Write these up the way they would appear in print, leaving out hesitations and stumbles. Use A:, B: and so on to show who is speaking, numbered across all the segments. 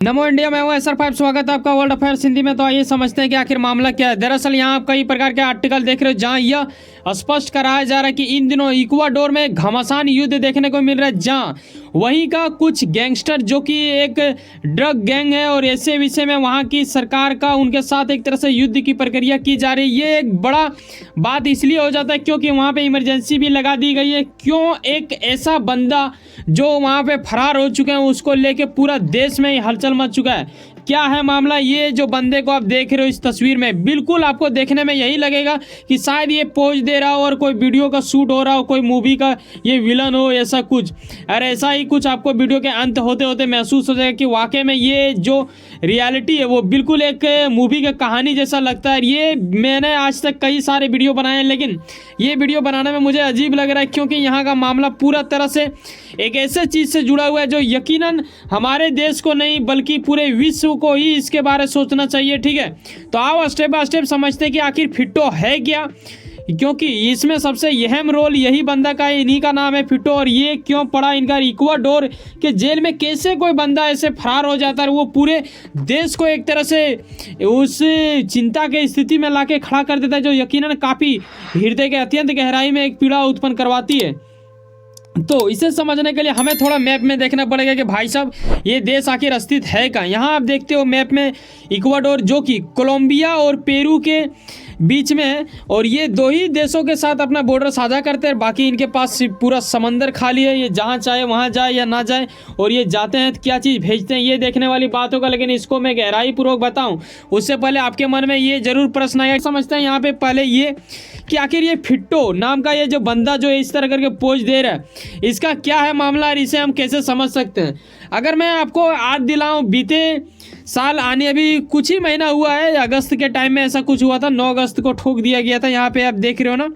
A: नमो India, मैं हूं SR5। स्वागत है आपका वर्ल्ड अफेयर्स हिंदी में। तो आइए समझते हैं कि आखिर मामला क्या है। दरअसल यहाँ आप कई प्रकार के आर्टिकल देख रहे हो जहां यह स्पष्ट कराया जा रहा है कि इन दिनों इक्वाडोर में घमासान युद्ध देखने को मिल रहा है, जहां वहीं का कुछ गैंगस्टर जो कि एक ड्रग गैंग है और ऐसे विषय में वहां की सरकार का उनके साथ एक तरह से युद्ध की प्रक्रिया की जा रही है। ये एक बड़ा बात इसलिए हो जाता है क्योंकि वहां पे इमरजेंसी भी लगा दी गई है। क्यों? एक ऐसा बंदा जो वहां पे फरार हो चुके हैं उसको लेके पूरा देश में हलचल मच चुका है। क्या है मामला? ये जो बंदे को आप देख रहे हो इस तस्वीर में, बिल्कुल आपको देखने में यही लगेगा कि शायद ये पोज दे रहा हो और कोई वीडियो का शूट हो रहा हो, कोई मूवी का ये विलन हो, ऐसा कुछ। और ऐसा ही कुछ आपको वीडियो के अंत होते होते महसूस हो जाएगा कि वाकई में ये जो रियलिटी है वो बिल्कुल एक मूवी की कहानी जैसा लगता है। ये मैंने आज तक कई सारे वीडियो बनाए हैं, लेकिन ये वीडियो बनाने में मुझे अजीब लग रहा है क्योंकि यहाँ का मामला पूरा तरह से एक ऐसे चीज़ से जुड़ा हुआ है जो यकीनन हमारे देश को नहीं बल्कि पूरे विश्व को ही इसके बारे में सोचना चाहिए। ठीक है, तो आओ स्टेप बाय स्टेप समझते हैं कि आखिर फिट्टो है क्या, क्योंकि इसमें सबसे अहम रोल यही बंदा का है, इन्हीं का नाम है फिट्टो। और ये क्यों पड़ा इनका? इक्वाडोर के जेल में कैसे कोई बंदा ऐसे फरार हो जाता है, वो पूरे देश को एक तरह से उस चिंता के स्थिति में लाके खड़ा कर देता है जो यकीनन काफ़ी हृदय के अत्यंत गहराई में एक पीड़ा उत्पन्न करवाती है। तो इसे समझने के लिए हमें थोड़ा मैप में देखना पड़ेगा कि भाई साहब ये देश आखिर अस्तित्व है कहाँ। यहाँ आप देखते हो मैप में इक्वाडोर जो कि कोलंबिया और पेरू के बीच में है, और ये दो ही देशों के साथ अपना बॉर्डर साझा करते हैं। बाकी इनके पास पूरा समंदर खाली है, ये जहाँ चाहे वहाँ जाए या ना जाए, और ये जाते हैं तो क्या चीज़ भेजते हैं ये देखने वाली बात होगा। लेकिन इसको मैं गहराई पूर्वक बताऊँ उससे पहले आपके मन में ये जरूर प्रश्न आएगा, समझते हैं यहाँ पे पहले ये कि आखिर ये फिट्टो नाम का ये जो बंदा जो इस तरह करके पोज दे रहा है इसका क्या है मामला और इसे हम कैसे समझ सकते हैं। अगर मैं आपको याद दिलाऊं, बीते साल आने अभी कुछ ही महीना हुआ है, अगस्त के टाइम में ऐसा कुछ हुआ था, 9 अगस्त को ठोक दिया गया था। यहाँ पे आप देख रहे हो ना,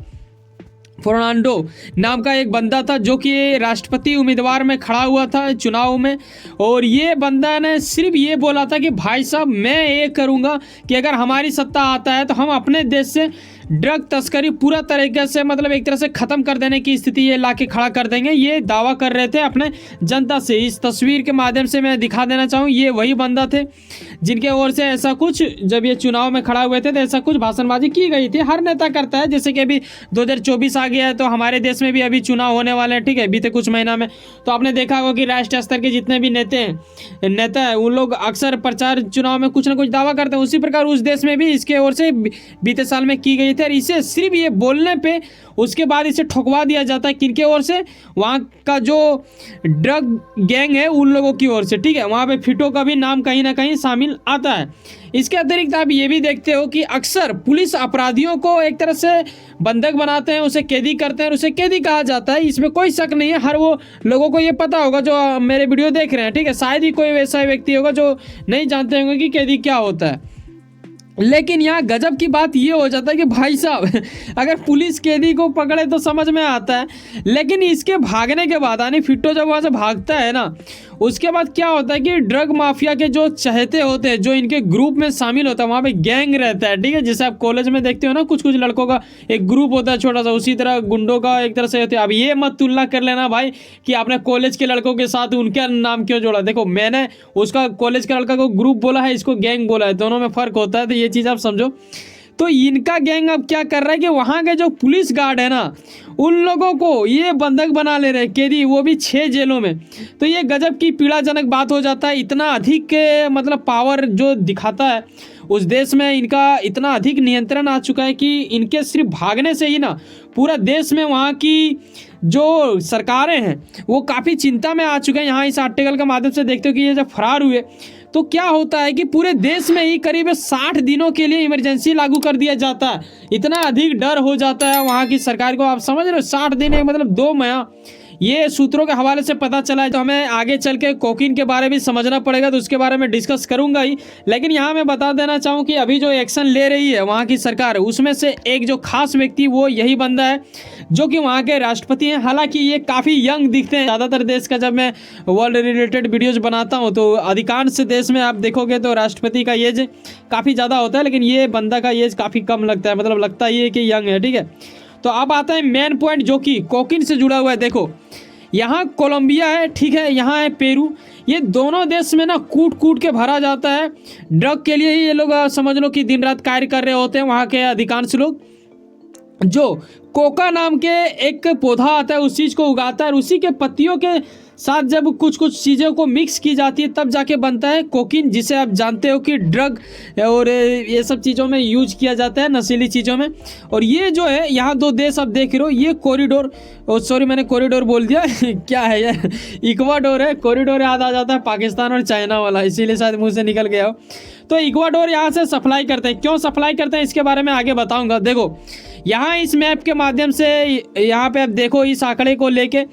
A: फर्नांडो नाम का एक बंदा था जो कि राष्ट्रपति उम्मीदवार में खड़ा हुआ था चुनाव में, और ये बंदा ने सिर्फ ये बोला था कि भाई साहब मैं ये करूँगा कि अगर हमारी सत्ता आता है तो हम अपने देश से ड्रग तस्करी पूरा तरीके से मतलब एक तरह से ख़त्म कर देने की स्थिति ये लाके खड़ा कर देंगे। ये दावा कर रहे थे अपने जनता से। इस तस्वीर के माध्यम से मैं दिखा देना चाहूँ, ये वही बंदा थे जिनके ओर से ऐसा कुछ जब ये चुनाव में खड़ा हुए थे तो ऐसा कुछ भाषणबाजी की गई थी। हर नेता करता है, जैसे कि अभी 2024 आ गया है तो हमारे देश में भी अभी चुनाव होने वाले हैं। ठीक है, बीते कुछ महीना में तो आपने देखा होगा कि राष्ट्रीय स्तर के जितने भी नेता हैं उन लोग अक्सर प्रचार चुनाव में कुछ ना कुछ दावा करते हैं। उसी प्रकार उस देश में भी इसके ओर से बीते साल में की गई थी, और इसे सिर्फ ये बोलने पे उसके बाद इसे ठुकवा दिया जाता है किनके ओर से? वहाँ का जो ड्रग गैंग है उन लोगों की ओर से। ठीक है, वहाँ पे फिट्टो का भी नाम कहीं ना कहीं शामिल आता है। इसके अतिरिक्त आप ये भी देखते हो कि अक्सर पुलिस अपराधियों को एक तरह से बंधक बनाते हैं, उसे कैदी करते हैं और उसे कैदी कहा जाता है। इसमें कोई शक नहीं है, हर वो लोगों को ये पता होगा जो मेरे वीडियो देख रहे हैं। ठीक है, शायद ही कोई वैसा व्यक्ति होगा जो नहीं जानते होंगे कि कैदी क्या होता है। लेकिन यहाँ गजब की बात ये हो जाता है कि भाई साहब अगर पुलिस कैदी को पकड़े तो समझ में आता है, लेकिन इसके भागने के बाद यानी फिट्टो जब वहाँ से भागता है ना, उसके बाद क्या होता है कि ड्रग माफिया के जो चहेते होते हैं, जो इनके ग्रुप में शामिल होता है, वहाँ पे गैंग रहता है। ठीक है, जैसे आप कॉलेज में देखते हो ना कुछ कुछ लड़कों का एक ग्रुप होता है छोटा सा, उसी तरह गुंडों का एक तरह से होता है। अब ये मत तुलना कर लेना भाई कि आपने कॉलेज के लड़कों के साथ उनका नाम क्यों जोड़ा। देखो, मैंने उसका कॉलेज का लड़का को ग्रुप बोला है, इसको गैंग बोला है, दोनों में फ़र्क होता है, तो ये चीज़ आप समझो। तो इनका गैंग अब क्या कर रहा है कि वहाँ के जो पुलिस गार्ड है ना उन लोगों को ये बंधक बना ले रहे हैं, कैदी, वो भी 6 जेलों में। तो ये गजब की पीड़ाजनक बात हो जाता है। इतना अधिक मतलब पावर जो दिखाता है उस देश में, इनका इतना अधिक नियंत्रण आ चुका है कि इनके सिर्फ भागने से ही ना पूरा देश में वहाँ की जो सरकारें हैं वो काफ़ी चिंता में आ चुके हैं। यहाँ इस आर्टिकल के माध्यम से देखते हो कि ये जब फरार हुए तो क्या होता है कि पूरे देश में ही करीब 60 दिनों के लिए इमरजेंसी लागू कर दिया जाता है। इतना अधिक डर हो जाता है वहाँ की सरकार को, आप समझ रहे हो, 60 दिन मतलब 2 महीना। ये सूत्रों के हवाले से पता चला है। तो हमें आगे चल के कोकीन के बारे में समझना पड़ेगा, तो उसके बारे में डिस्कस करूंगा ही। लेकिन यहाँ मैं बता देना चाहूँ कि अभी जो एक्शन ले रही है वहाँ की सरकार, उसमें से एक जो खास व्यक्ति वो यही बंदा है जो कि वहाँ के राष्ट्रपति हैं। हालांकि ये काफ़ी यंग दिखते हैं। ज़्यादातर देश का जब मैं वर्ल्ड रिलेटेड वीडियोज़ बनाता हूँ तो अधिकांश देश में आप देखोगे तो राष्ट्रपति का एज काफ़ी ज़्यादा होता है, लेकिन ये बंदा का एज काफ़ी कम लगता है, मतलब लगता ही है कि यंग है। ठीक है, तो अब आता है मेन पॉइंट जो कि कोकीन से जुड़ा हुआ है। देखो, यहाँ कोलंबिया है, ठीक है, यहाँ है पेरू। ये दोनों देश में ना कूट कूट के भरा जाता है। ड्रग के लिए ही ये लोग समझ लो कि दिन रात कार्य कर रहे होते हैं वहाँ के अधिकांश लोग। जो कोका नाम के एक पौधा आता है उस चीज़ को उगाता है, और उसी के पत्तियों के साथ जब कुछ कुछ चीज़ों को मिक्स की जाती है तब जाके बनता है कोकीन, जिसे आप जानते हो कि ड्रग और ये सब चीज़ों में यूज किया जाता है, नशीली चीज़ों में। और ये जो है यहाँ दो देश आप देख रहे हो, ये कॉरिडोर, सॉरी मैंने कॉरिडोर बोल दिया क्या है यार, इक्वाडोर है। कॉरिडोर याद आ जाता है पाकिस्तान और चाइना वाला, इसीलिए शायद मुँह से निकल गया हो। तो इक्वाडोर यहाँ से सप्लाई करते हैं। क्यों सप्लाई करते हैं इसके बारे में आगे बताऊँगा। देखो यहाँ इस मैप के माध्यम से यहाँ पे आप देखो इस आंकड़े को लेके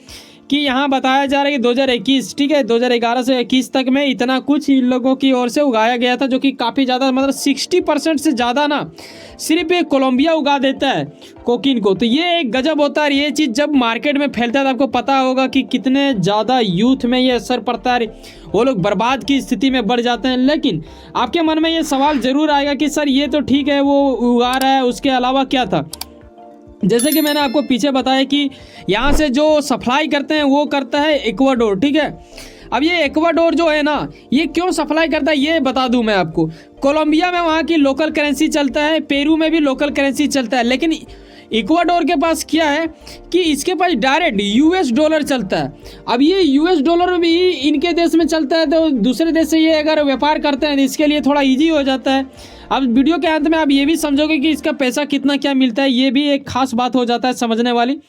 A: कि यहाँ बताया जा रहा है कि 2021, ठीक है, 2011 से 21 तक में इतना कुछ इन लोगों की ओर से उगाया गया था, जो कि काफ़ी ज़्यादा, मतलब 60% से ज़्यादा ना सिर्फ ये कोलंबिया उगा देता है कोकीन को। तो ये एक गजब होता है। ये चीज़ जब मार्केट में फैलता है तो आपको पता होगा कि कितने ज़्यादा यूथ में ये असर पड़ता है, वो लोग बर्बाद की स्थिति में बढ़ जाते हैं। लेकिन आपके मन में ये सवाल ज़रूर आएगा कि सर ये तो ठीक है वो उगा रहा है, उसके अलावा क्या था। जैसे कि मैंने आपको पीछे बताया कि यहाँ से जो सप्लाई करते हैं वो करता है इक्वाडोर, ठीक है। अब ये इक्वाडोर जो है ना, ये क्यों सप्लाई करता है ये बता दूं मैं आपको। कोलंबिया में वहाँ की लोकल करेंसी चलता है, पेरू में भी लोकल करेंसी चलता है, लेकिन इक्वाडोर के पास क्या है कि इसके पास डायरेक्ट यूएस डॉलर चलता है। अब ये यूएस डॉलर भी इनके देश में चलता है, तो दूसरे देश से ये अगर व्यापार करते हैं तो इसके लिए थोड़ा ईजी हो जाता है। अब वीडियो के अंत में आप ये भी समझोगे कि इसका पैसा कितना क्या मिलता है, ये भी एक खास बात हो जाता है समझने वाली।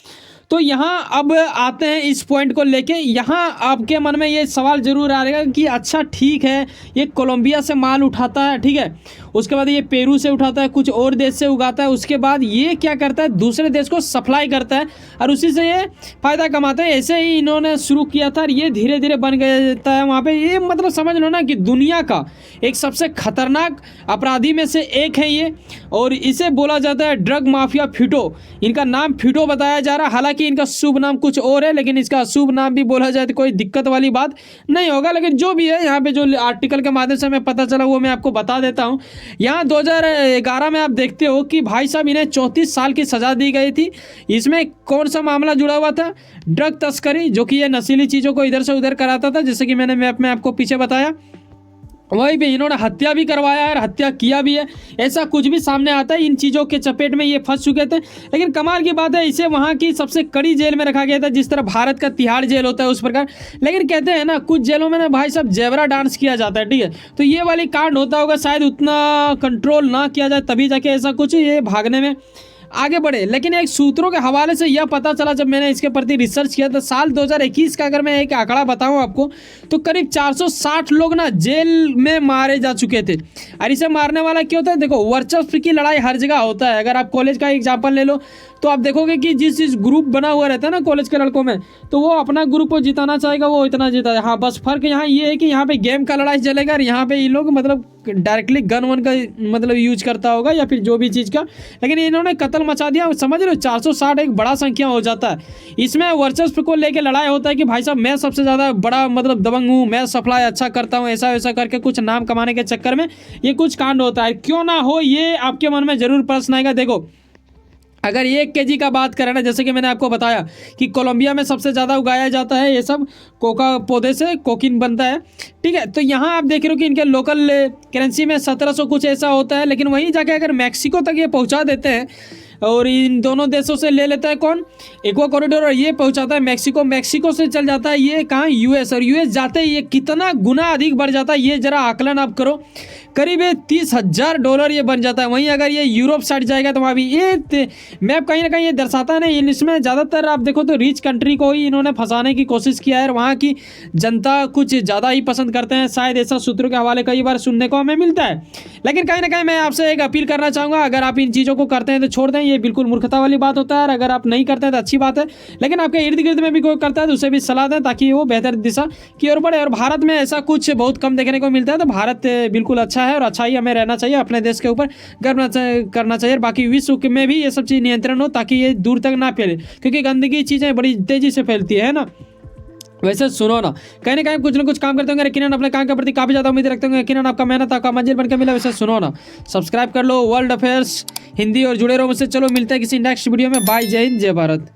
A: तो यहाँ अब आते हैं इस पॉइंट को लेके। यहाँ आपके मन में ये सवाल जरूर आ रहेगा कि अच्छा ठीक है, ये कोलंबिया से माल उठाता है, ठीक है, उसके बाद ये पेरू से उठाता है, कुछ और देश से उगाता है, उसके बाद ये क्या करता है दूसरे देश को सप्लाई करता है और उसी से ये फ़ायदा कमाता है। ऐसे ही इन्होंने शुरू किया था और ये धीरे धीरे बन गया है वहाँ पे। ये मतलब समझ लो ना कि दुनिया का एक सबसे खतरनाक अपराधी में से एक है ये, और इसे बोला जाता है ड्रग माफिया फिटो। इनका नाम फिटो बताया जा रहा है, हालांकि इनका शुभ नाम कुछ और है, लेकिन इसका शुभ नाम भी बोला जाए तो कोई दिक्कत वाली बात नहीं होगा। लेकिन जो भी है यहाँ पे जो आर्टिकल के माध्यम से हमें पता चला वो मैं आपको बता देता हूँ। यहाँ 2011 में आप देखते हो कि भाई साहब इन्हें 34 साल की सज़ा दी गई थी। इसमें कौन सा मामला जुड़ा हुआ था, ड्रग तस्करी, जो कि ये नशीली चीज़ों को इधर से उधर कराता था, जैसे कि मैंने मैप में आपको पीछे बताया। वहीं पे इन्होंने हत्या भी करवाया है, हत्या किया भी है, ऐसा कुछ भी सामने आता है। इन चीज़ों के चपेट में ये फंस चुके थे। लेकिन कमाल की बात है, इसे वहाँ की सबसे कड़ी जेल में रखा गया था, जिस तरह भारत का तिहाड़ जेल होता है उस प्रकार। लेकिन कहते हैं ना कुछ जेलों में ना भाई साहब जेबरा डांस किया जाता है, ठीक है, तो ये वाली कांड होता होगा, शायद उतना कंट्रोल ना किया जाए तभी जाके ऐसा कुछ ये भागने में आगे बढ़े। लेकिन एक सूत्रों के हवाले से यह पता चला जब मैंने इसके प्रति रिसर्च किया, तो साल 2021 का अगर मैं एक आंकड़ा बताऊं आपको, तो करीब 460 लोग ना जेल में मारे जा चुके थे। और इसे मारने वाला क्यों होता है, देखो वर्चस्व की लड़ाई हर जगह होता है। अगर आप कॉलेज का एग्जाम्पल ले लो तो आप देखोगे कि जिस ग्रुप बना हुआ रहता है ना कॉलेज के लड़कों में, तो वो अपना ग्रुप को जिताना चाहेगा, वो इतना जीता है। हाँ, बस फर्क यहाँ ये है कि यहाँ पे गेम का लड़ाई चलेगा और यहाँ पे ये लोग मतलब डायरेक्टली गन वन का मतलब यूज करता होगा या फिर जो भी चीज़ का। लेकिन इन्होंने कत्ल मचा दिया, समझ रहे हो, 460 एक बड़ा संख्या हो जाता है। इसमें वर्चस्व को लेकर लड़ाई होता है कि भाई साहब मैं सबसे ज़्यादा बड़ा मतलब दबंग हूँ, मैं सप्लाई अच्छा करता हूँ, ऐसा वैसा करके कुछ नाम कमाने के चक्कर में ये कुछ कांड होता है। क्यों ना हो, ये आपके मन में जरूर प्रश्न आएगा। देखो अगर 1 kg का बात करें ना, जैसे कि मैंने आपको बताया कि कोलंबिया में सबसे ज़्यादा उगाया जाता है ये सब कोका पौधे से कोकीन बनता है, ठीक है। तो यहाँ आप देख रहे हो कि इनके लोकल करेंसी में 1700 कुछ ऐसा होता है। लेकिन वहीं जाके अगर मैक्सिको तक ये पहुँचा देते हैं और इन दोनों देशों से ले लेता है कौन, एक्वा कॉरिडोर, और ये पहुंचाता है मैक्सिको, मैक्सिको से चल जाता है ये कहाँ, यूएस, और यूएस जाते ही ये कितना गुना अधिक बढ़ जाता है ये जरा आकलन आप करो, करीब $30,000 ये बन जाता है। वहीं अगर ये यूरोप साइड जाएगा तो वहाँ भी ये मैप कहीं ना कहीं ये दर्शाता है ना, इसमें ज़्यादातर आप देखो तो रिच कंट्री को ही इन्होंने फंसाने की कोशिश किया है और वहाँ की जनता कुछ ज़्यादा ही पसंद करते हैं, शायद ऐसा सूत्रों के हवाले कई बार सुनने को हमें मिलता है। लेकिन कहीं ना कहीं मैं आपसे एक अपील करना चाहूँगा, अगर आप इन चीज़ों को करते हैं तो छोड़ दें, ये बिल्कुल मूर्खता वाली बात होता है। और अगर आप नहीं करते हैं तो अच्छी बात है, लेकिन आपके इर्द गिर्द में भी कोई करता है तो उसे भी सलाह दें ताकि वो बेहतर दिशा की ओर बढ़े। और भारत में ऐसा कुछ बहुत कम देखने को मिलता है, तो भारत बिल्कुल अच्छा है और अच्छा ही हमें रहना चाहिए, अपने देश के ऊपर गर्व करना चाहिए। बाकी विश्व में भी ये सब चीज़ नियंत्रण हो ताकि ये दूर तक ना फैले, क्योंकि गंदगी चीज़ें बड़ी तेज़ी से फैलती है ना। वैसे सुनो ना कहीं कुछ ना कुछ काम करते होंगे, यकीनन अपने काम के प्रति काफ़ी ज़्यादा उम्मीद रखते होंगे, यकीनन आपका मेहनत आपका मंजिल बनकर मिला। वैसे सुनो ना, सब्सक्राइब कर लो वर्ल्ड अफेयर्स हिंदी और जुड़े रहो मुझसे। चलो मिलते हैं किसी नेक्स्ट वीडियो में। बाय, जय हिंद, जय भारत।